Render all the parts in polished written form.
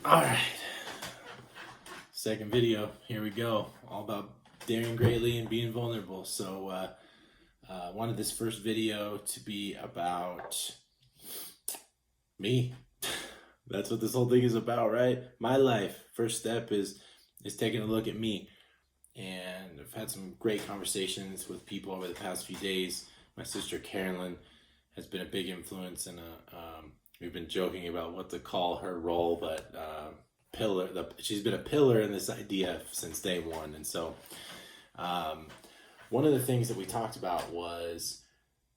All right, second video. Here we go. All about daring greatly and being vulnerable. So, wanted this first video to be about me. That's what this whole thing is about, right? My life. First step is taking a look at me. And I've had some great conversations with people over the past few days. My sister Carolyn has been a big influence, and we've been joking about what to call her role, but she's been a pillar in this idea since day one. And so one of the things that we talked about was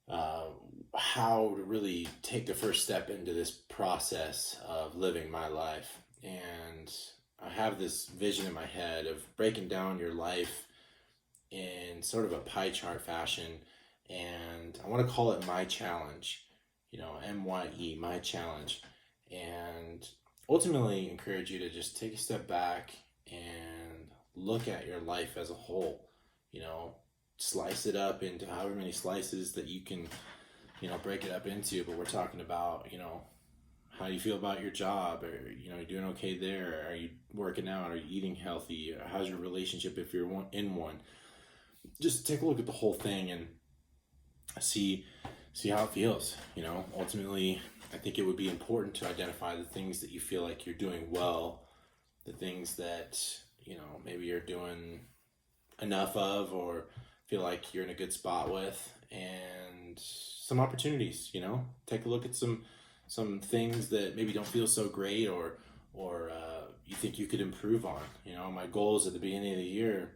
how to really take the first step into this process of living my life. And I have this vision in my head of breaking down your life in sort of a pie chart fashion, and I want to call it my challenge, MYE, my challenge, and ultimately encourage you to just take a step back and look at your life as a whole, slice it up into however many slices that you can, break it up into. But we're talking about, how do you feel about your job? Or, you doing okay there? Are you working out? Are you eating healthy? How's your relationship if you're in one? Just take a look at the whole thing and see how it feels. Ultimately, I think it would be important to identify the things that you feel like you're doing well, the things that, maybe you're doing enough of or feel like you're in a good spot with, and some opportunities, take a look at some things that maybe don't feel so great or you think you could improve on. My goals at the beginning of the year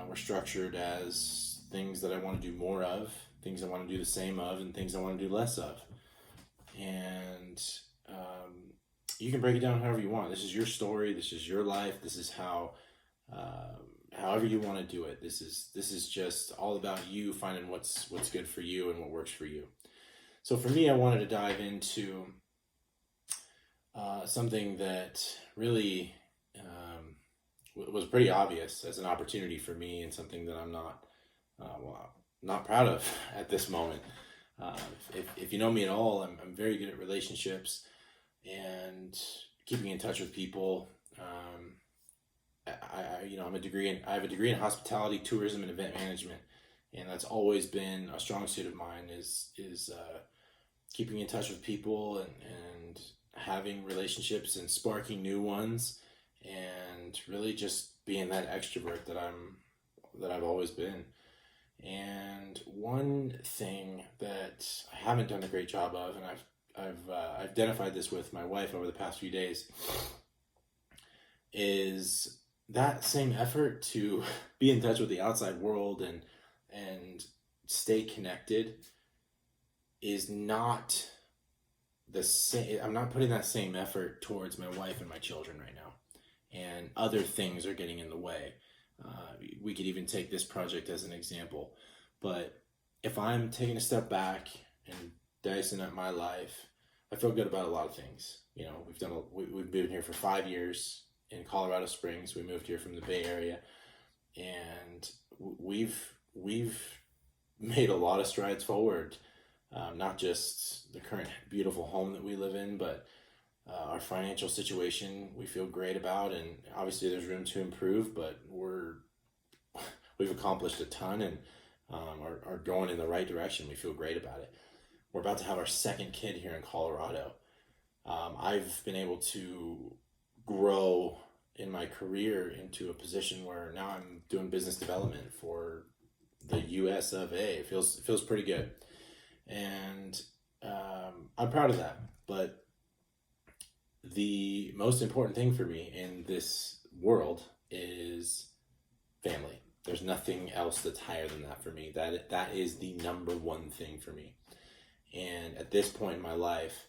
were structured as things that I want to do more of, things I want to do the same of, and things I want to do less of. And you can break it down however you want. This is your story. This is your life. This is how, however you want to do it. This is just all about you finding what's good for you and what works for you. So for me, I wanted to dive into something that really was pretty obvious as an opportunity for me, and something that I'm not proud of at this moment. If you know me at all, I'm very good at relationships and keeping in touch with people. I have a degree in hospitality, tourism, and event management, and that's always been a strong suit of mine. Is keeping in touch with people and having relationships and sparking new ones, and really just being that extrovert that I've always been. And one thing that I haven't done a great job of, and I've identified this with my wife over the past few days, is that same effort to be in touch with the outside world and stay connected is not the same. I'm not putting that same effort towards my wife and my children right now, and other things are getting in the way. We could even take this project as an example, but if I'm taking a step back and dicing up my life, I feel good about a lot of things. We've been here for 5 years in Colorado Springs. We moved here from the Bay Area, and we've made a lot of strides forward. Not just the current beautiful home that we live in, but our financial situation we feel great about, and obviously there's room to improve, but we've accomplished a ton and are going in the right direction. We feel great about it. We're about to have our second kid here in Colorado. I've been able to grow in my career into a position where now I'm doing business development for the US of A. It feels pretty good. And I'm proud of that. But the most important thing for me in this world is family. There's nothing else that's higher than that for me. That is the number one thing for me. And at this point in my life,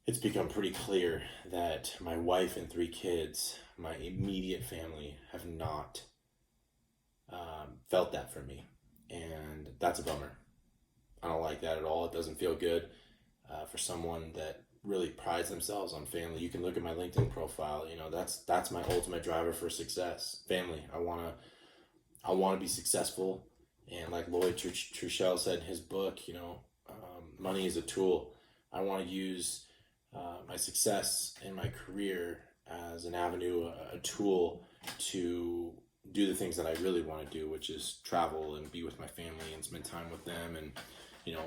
it's become pretty clear that my wife and 3 kids, my immediate family, have not felt that for me. And that's a bummer. I don't like that at all. It doesn't feel good for someone that really prides themselves on family. You can look at my LinkedIn profile. That's my ultimate driver for success. Family. I want to be successful. And like Lloyd Trushell said in his book, money is a tool. I want to use my success in my career as an avenue, a tool to do the things that I really want to do, which is travel and be with my family and spend time with them. And,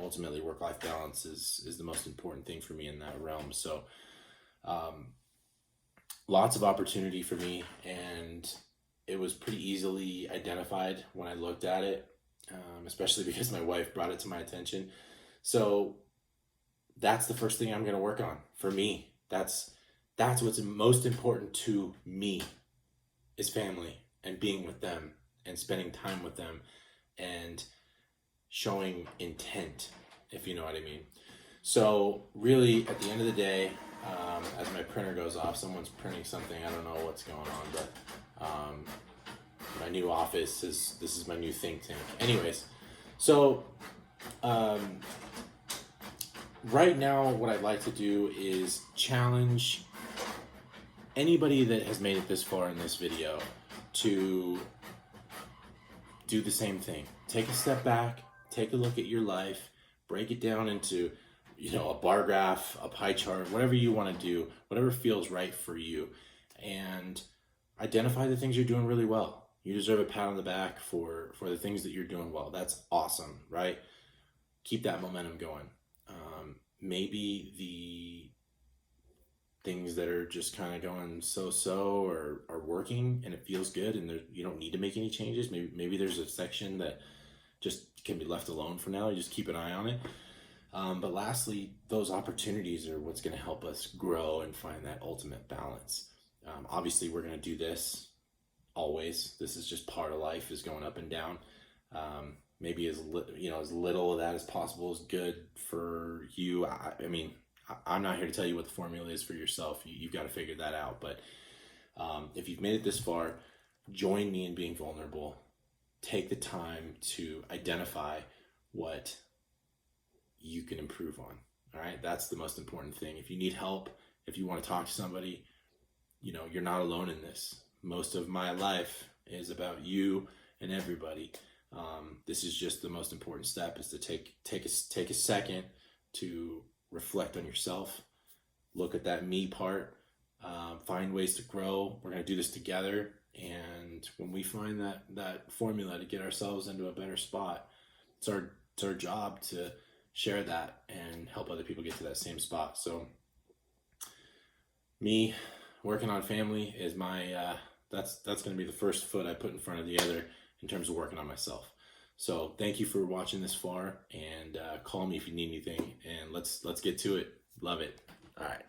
ultimately work-life balance is the most important thing for me in that realm. So, lots of opportunity for me, and it was pretty easily identified when I looked at it, especially because my wife brought it to my attention. So that's the first thing I'm going to work on for me. That's what's most important to me, is family and being with them and spending time with them and showing intent, if you know what I mean. So really, at the end of the day, as my printer goes off, someone's printing something. I don't know what's going on, but my new office this is my new think tank. Anyways, so right now what I'd like to do is challenge anybody that has made it this far in this video to do the same thing. Take a step back, take a look at your life, break it down into, a bar graph, a pie chart, whatever you want to do, whatever feels right for you, and identify the things you're doing really well. You deserve a pat on the back for the things that you're doing well. That's awesome, right? Keep that momentum going. Maybe the things that are just kind of going so are working and it feels good, and you don't need to make any changes. Maybe there's a section that just can be left alone for now. You just keep an eye on it. But lastly, those opportunities are what's going to help us grow and find that ultimate balance. Obviously, we're going to do this always. This is just part of life, is going up and down. Maybe as little of that as possible is good for you. I mean, I'm not here to tell you what the formula is for yourself. You've got to figure that out. But if you've made it this far, join me in being vulnerable. Take the time to identify what you can improve on. All right. That's the most important thing. If you need help, if you want to talk to somebody, you're not alone in this. Most of my life is about you and everybody. This is just the most important step, is to take a second to reflect on yourself, look at that me part, find ways to grow. We're going to do this together. And when we find that formula to get ourselves into a better spot, it's our job to share that and help other people get to that same spot. So me working on family is my, that's going to be the first foot I put in front of the other in terms of working on myself. So thank you for watching this far, and call me if you need anything, and let's get to it. Love it. All right.